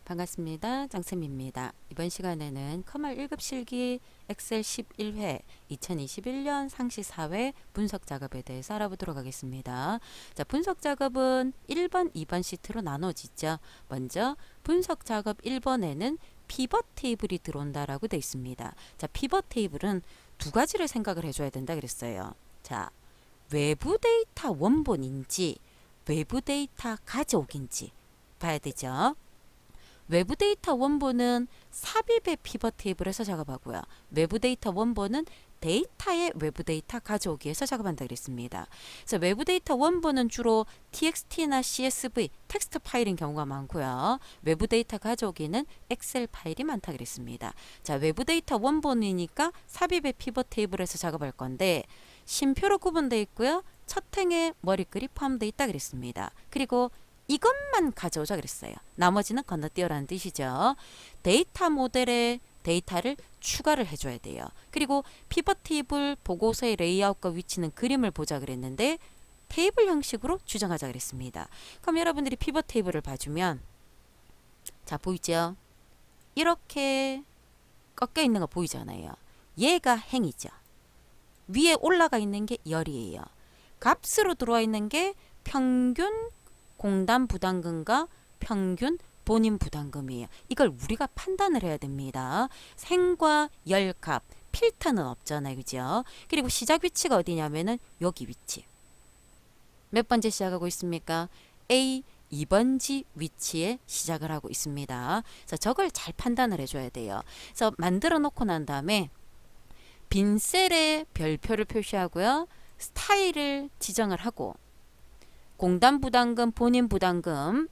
반갑습니다. 장쌤입니다. 이번 시간에는 커말 1급 실기 엑셀 11회 2021년 상시 4회 분석 작업에 대해서 알아보도록 하겠습니다. 자, 분석 작업은 1번, 2번 시트로 나눠지죠. 먼저 분석 작업 1번에는 피벗 테이블이 들어온다라고 되어 있습니다. 자, 피벗 테이블은 두 가지를 생각을 해줘야 된다 그랬어요. 자, 외부 데이터 원본인지 외부 데이터 가져오기인지 봐야 되죠. 외부 데이터 원본은 삽입의 피벗 테이블에서 작업하고요. 외부 데이터 원본은 데이터의 외부 데이터 가져오기에서 작업한다 그랬습니다. 그래서 외부 데이터 원본은 주로 txt나 csv, 텍스트 파일인 경우가 많고요. 외부 데이터 가져오기는 엑셀 파일이 많다 그랬습니다. 자, 외부 데이터 원본이니까 삽입의 피벗 테이블에서 작업할 건데 심표로 구분되어 있고요. 첫 행에 머리글이 포함되어 있다 그랬습니다. 그리고 이것만 가져오자 그랬어요. 나머지는 건너뛰어라는 뜻이죠. 데이터 모델에 데이터를 추가를 해줘야 돼요. 그리고 피벗 테이블 보고서의 레이아웃과 위치는 그림을 보자 그랬는데 테이블 형식으로 주정하자 그랬습니다. 그럼 여러분들이 피벗 테이블을 봐주면 자, 보이죠? 이렇게 꺾여 있는 거 보이잖아요. 얘가 행이죠. 위에 올라가 있는 게 열이에요. 값으로 들어와 있는 게 평균 공단 부담금과 평균 본인 부담금이에요. 이걸 우리가 판단을 해야 됩니다. 생과 열값, 필터는 없잖아요. 그죠? 그리고 시작 위치가 어디냐면은 여기 위치. 몇 번째 시작하고 있습니까? A 2번지 위치에 시작을 하고 있습니다. 그래서 저걸 잘 판단을 해줘야 돼요. 그래서 만들어 놓고 난 다음에 빈 셀에 별표를 표시하고요. 스타일을 지정을 하고 공단 부담금, 본인 부담금,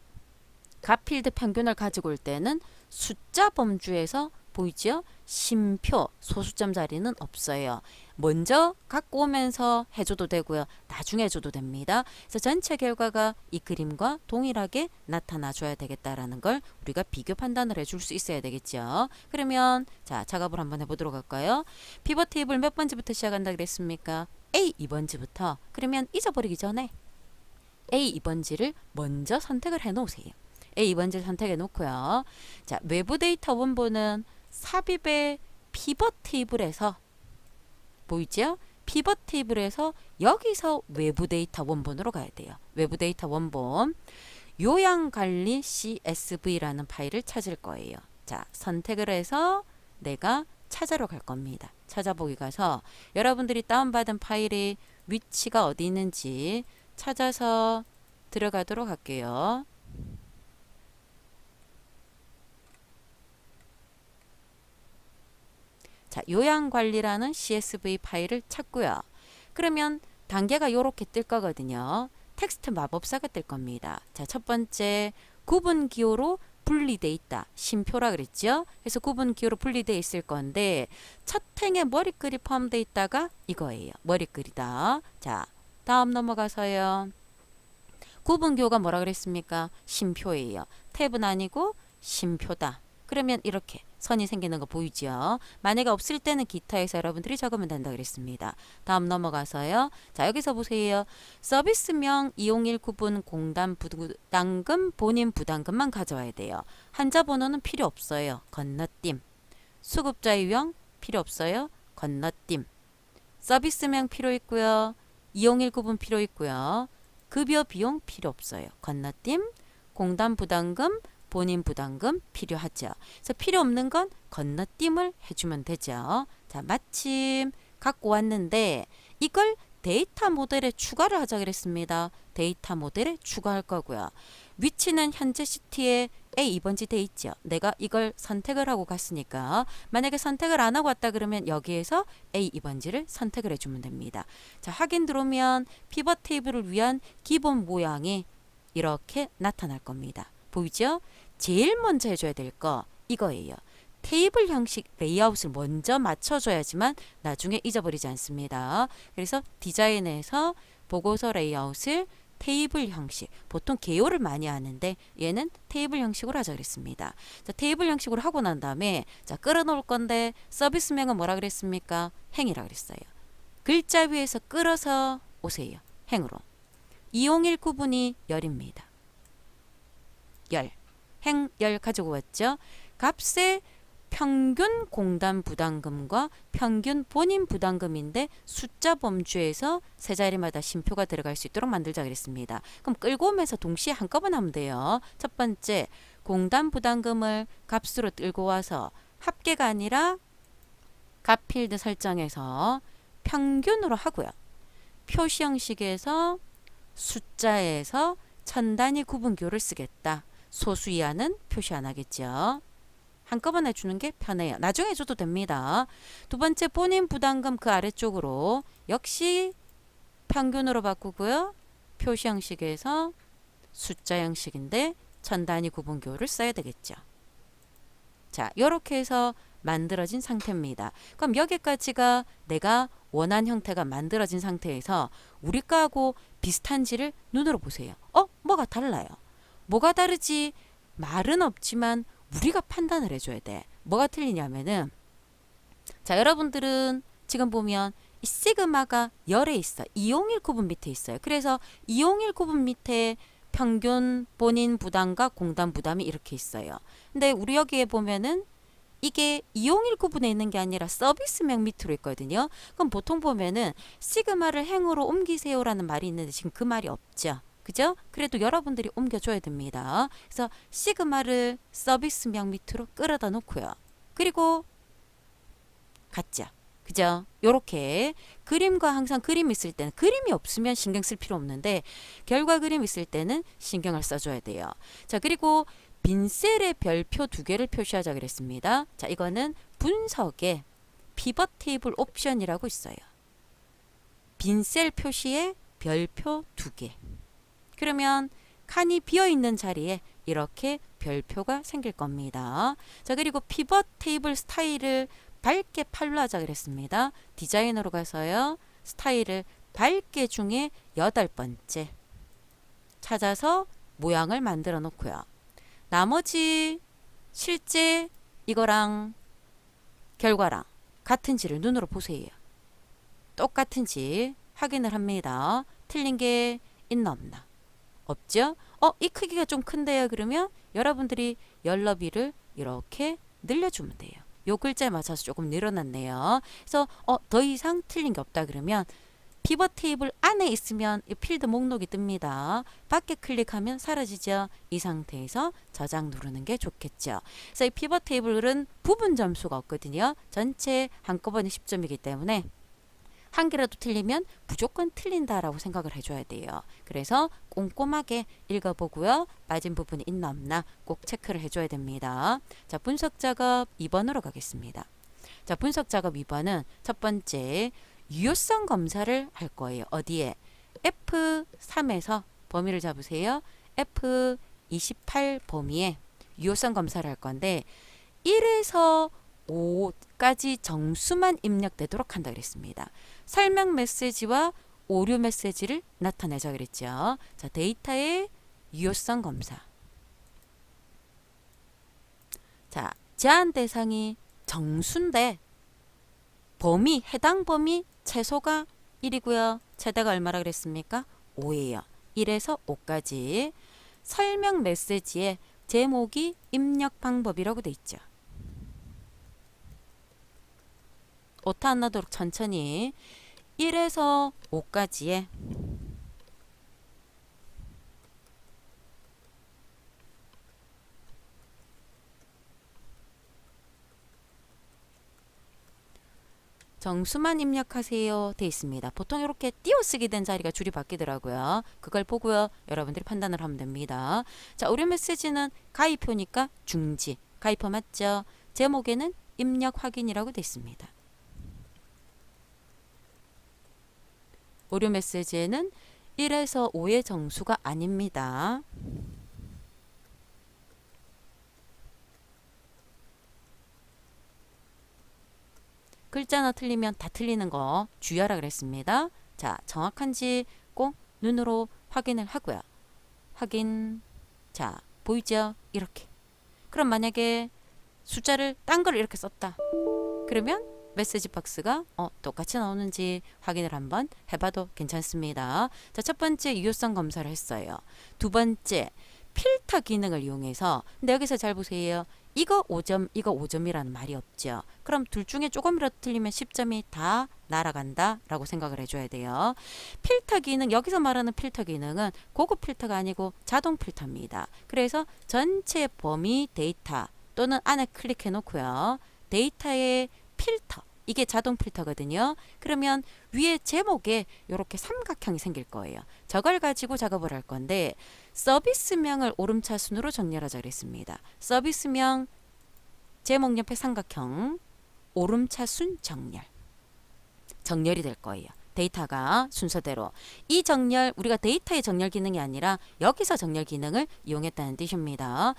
값필드 평균을 가지고 올 때는 숫자 범주에서 보이죠? 심표, 소수점 자리는 없어요. 먼저 갖고 오면서 해줘도 되고요. 나중에 해줘도 됩니다. 그래서 전체 결과가 이 그림과 동일하게 나타나줘야 되겠다라는 걸 우리가 비교 판단을 해줄 수 있어야 되겠죠. 그러면 자, 작업을 한번 해보도록 할까요? 피벗 테이블 몇 번지부터 시작한다 그랬습니까? A 2번지부터. 그러면 잊어버리기 전에 A 2번지를 먼저 선택을 해 놓으세요. A 2번지를 선택해 놓고요. 자, 외부 데이터 원본은 삽입의 피벗 테이블에서 보이죠? 피벗 테이블에서 여기서 외부 데이터 원본으로 가야 돼요. 외부 데이터 원본 요양관리 CSV라는 파일을 찾을 거예요. 자, 선택을 해서 내가 찾아러 갈 겁니다. 찾아보기 가서 여러분들이 다운받은 파일의 위치가 어디 있는지 찾아서 들어가도록 할게요. 자, 요양관리라는 CSV 파일을 찾고요. 그러면 단계가 이렇게 뜰 거거든요. 텍스트 마법사가 뜰 겁니다. 자, 첫 번째 구분 기호로 분리돼 있다. 심표라 그랬죠? 그래서 구분 기호로 분리돼 있을 건데 첫 행에 머리글이 포함되어 있다가 이거예요. 머리글이다. 자, 다음 넘어가서요. 구분 기호가 뭐라 그랬습니까? 심표예요. 탭은 아니고 심표다. 그러면 이렇게 선이 생기는 거 보이죠? 만약에 없을 때는 기타에서 여러분들이 적으면 된다 그랬습니다. 다음 넘어가서요. 자, 여기서 보세요. 서비스명 이용일 구분 공단 부담금 본인 부담금만 가져와야 돼요. 한자 번호는 필요 없어요. 건너뛰임. 수급자 유형 필요 없어요. 건너뛰임. 서비스명 필요 있고요. 이용일 구분 필요 있고요. 급여 비용 필요 없어요. 건너뛰임. 공단 부담금 본인 부담금 필요하죠. 그래서 필요 없는 건 건너뛰임을 해주면 되죠. 자, 마침 갖고 왔는데 이걸 데이터 모델에 추가를 하자 그랬습니다. 데이터 모델에 추가할 거고요. 위치는 현재 시트에 A 2번지 돼 있죠. 내가 이걸 선택을 하고 갔으니까 만약에 선택을 안 하고 왔다 그러면 여기에서 A 2번지를 선택을 해주면 됩니다. 자, 확인 들어오면 피벗 테이블을 위한 기본 모양이 이렇게 나타날 겁니다. 보이죠? 제일 먼저 해줘야 될 거 이거예요. 테이블 형식 레이아웃을 먼저 맞춰줘야지만 나중에 잊어버리지 않습니다. 그래서 디자인에서 보고서 레이아웃을 테이블 형식, 보통 개요를 많이 하는데 얘는 테이블 형식으로 하자 그랬습니다. 자, 테이블 형식으로 하고 난 다음에 자, 끌어놓을 건데 서비스명은 뭐라 그랬습니까? 행이라 그랬어요. 글자 위에서 끌어서 오세요. 행으로. 이용일 구분이 열입니다. 열. 행열 가지고 왔죠. 값의 평균 공단 부담금과 평균 본인 부담금인데 숫자 범주에서 세 자리마다 쉼표가 들어갈 수 있도록 만들자 그랬습니다. 그럼 끌고 오면서 동시에 한꺼번에 하면 돼요. 첫 번째, 공단 부담금을 값으로 끌고 와서 합계가 아니라 값 필드 설정해서 평균으로 하고요. 표시 형식에서 숫자에서 천 단위 구분교를 쓰겠다. 소수 이하는 표시 안 하겠죠. 한꺼번에 주는 게 편해요. 나중에 줘도 됩니다. 두 번째, 본인 부담금 그 아래쪽으로 역시 평균으로 바꾸고요. 표시 형식에서 숫자 형식인데 천 단위 구분교를 써야 되겠죠. 자, 이렇게 해서 만들어진 상태입니다. 그럼 여기까지가 내가 원한 형태가 만들어진 상태에서 우리 거하고 비슷한지를 눈으로 보세요. 뭐가 달라요? 뭐가 다르지? 말은 없지만 우리가 판단을 해줘야 돼. 뭐가 틀리냐면은, 자, 여러분들은 지금 보면 이 시그마가 열에 있어. 201 구분 밑에 있어요. 그래서 201 구분 밑에 평균 본인 부담과 공단 부담이 이렇게 있어요. 근데 우리 여기에 보면은 이게 201 구분에 있는 게 아니라 서비스명 밑으로 있거든요. 그럼 보통 보면은 시그마를 행으로 옮기세요라는 말이 있는데 지금 그 말이 없죠. 그죠? 그래도 여러분들이 옮겨줘야 됩니다. 그래서 시그마를 서비스명 밑으로 끌어다 놓고요. 그리고 같죠. 그죠? 요렇게 그림과 항상 그림이 있을 때는, 그림이 없으면 신경 쓸 필요 없는데 결과 그림 있을 때는 신경을 써줘야 돼요. 자, 그리고 빈셀의 별표 두 개를 표시하자 그랬습니다. 자, 이거는 분석에 피벗 테이블 옵션이라고 있어요. 빈셀 표시에 별표 두 개. 그러면 칸이 비어있는 자리에 이렇게 별표가 생길 겁니다. 자, 그리고 피벗 테이블 스타일을 밝게 팔로 하자 그랬습니다. 디자인으로 가서요. 스타일을 밝게 중에 8번째 찾아서 모양을 만들어 놓고요. 나머지 실제 이거랑 결과랑 같은지를 눈으로 보세요. 똑같은지 확인을 합니다. 틀린 게 있나 없나? 없죠? 이 크기가 좀 큰데요. 그러면 여러분들이 열너비를 이렇게 늘려주면 돼요. 요 글자에 맞춰서 조금 늘어났네요. 그래서 더 이상 틀린 게 없다 그러면 피벗 테이블 안에 있으면 이 필드 목록이 뜹니다. 밖에 클릭하면 사라지죠. 이 상태에서 저장 누르는 게 좋겠죠. 그래서 이 피벗 테이블은 부분 점수가 없거든요. 전체 한꺼번에 10점이기 때문에 한 개라도 틀리면 무조건 틀린다라고 생각을 해줘야 돼요. 그래서 꼼꼼하게 읽어보고요. 빠진 부분이 있나 없나 꼭 체크를 해줘야 됩니다. 자, 분석 작업 2번으로 가겠습니다. 자, 분석 작업 2번은 첫 번째 유효성 검사를 할 거예요. 어디에? F3에서 범위를 잡으세요. F28 범위에 유효성 검사를 할 건데 1에서 5까지 정수만 입력되도록 한다 그랬습니다. 설명 메시지와 오류 메시지를 나타내자 그랬죠. 자, 데이터의 유효성 검사. 자, 제한 대상이 정수인데 범위, 해당 범위 최소가 1이고요. 최대가 얼마라 그랬습니까? 5예요. 1에서 5까지. 설명 메시지에 제목이 입력 방법이라고 돼 있죠. 오타 안 나도록 천천히 1에서 5까지의 정수만 입력하세요 돼 있습니다. 보통 이렇게 띄어쓰기 된 자리가 줄이 바뀌더라고요. 그걸 보고요. 여러분들이 판단을 하면 됩니다. 자, 오류 메시지는 가입표니까 중지. 가입표 맞죠? 제목에는 입력 확인이라고 돼 있습니다. 오류 메시지에는 1에서 5의 정수가 아닙니다. 글자 하나 틀리면 다 틀리는 거 주의하라 그랬습니다. 자, 정확한지 꼭 눈으로 확인을 하고요. 확인. 자, 보이죠? 이렇게. 그럼 만약에 숫자를 딴 걸 이렇게 썼다. 그러면 메시지 박스가 똑같이 나오는지 확인을 한번 해봐도 괜찮습니다. 자, 첫 번째 유효성 검사를 했어요. 두 번째 필터 기능을 이용해서, 근데 여기서 잘 보세요. 이거 5점, 이거 5점이라는 말이 없죠. 그럼 둘 중에 조금이라도 틀리면 10점이 다 날아간다 라고 생각을 해줘야 돼요. 필터 기능, 여기서 말하는 필터 기능은 고급 필터가 아니고 자동 필터입니다. 그래서 전체 범위 데이터 또는 안에 클릭해 놓고요. 데이터의 필터, 이게 자동 필터거든요. 그러면 위에 제목에 이렇게 삼각형이 생길 거예요. 저걸 가지고 작업을 할 건데, 서비스명을 오름차순으로 정렬하자 그랬습니다. 서비스명 제목 옆에 삼각형 오름차순 정렬이 될 거예요. 데이터가 순서대로. 이 정렬, 우리가 데이터의 정렬 기능이 아니라 여기서 정렬 기능을 이용했다는 뜻입니다.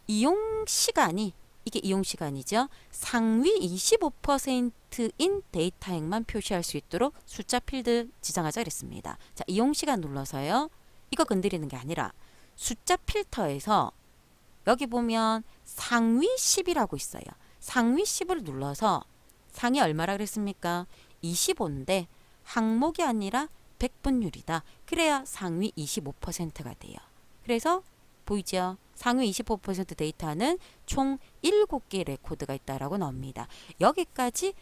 이용 시간이, 이게 이용 시간이죠. 상위 25%인 데이터행만 표시할 수 있도록 숫자 필드 지정하자 그랬습니다. 자, 이용 시간 눌러서요. 이거 건드리는 게 아니라 숫자 필터에서 여기 보면 상위 10이라고 있어요. 상위 10을 눌러서 상위 얼마라 그랬습니까? 25인데 항목이 아니라 백분율이다. 그래야 상위 25%가 돼요. 그래서 보이죠? 상위 25% 데이터는 총 7개의 레코드가 있다라고 나옵니다. 여기까지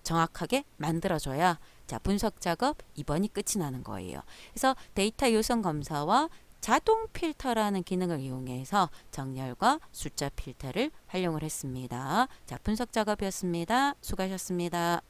정확하게 만들어줘야 자, 분석 작업 2번이 끝이 나는 거예요. 그래서 데이터 요성 검사와 자동 필터라는 기능을 이용해서 정렬과 숫자 필터를 활용을 했습니다. 자, 분석 작업이었습니다. 수고하셨습니다.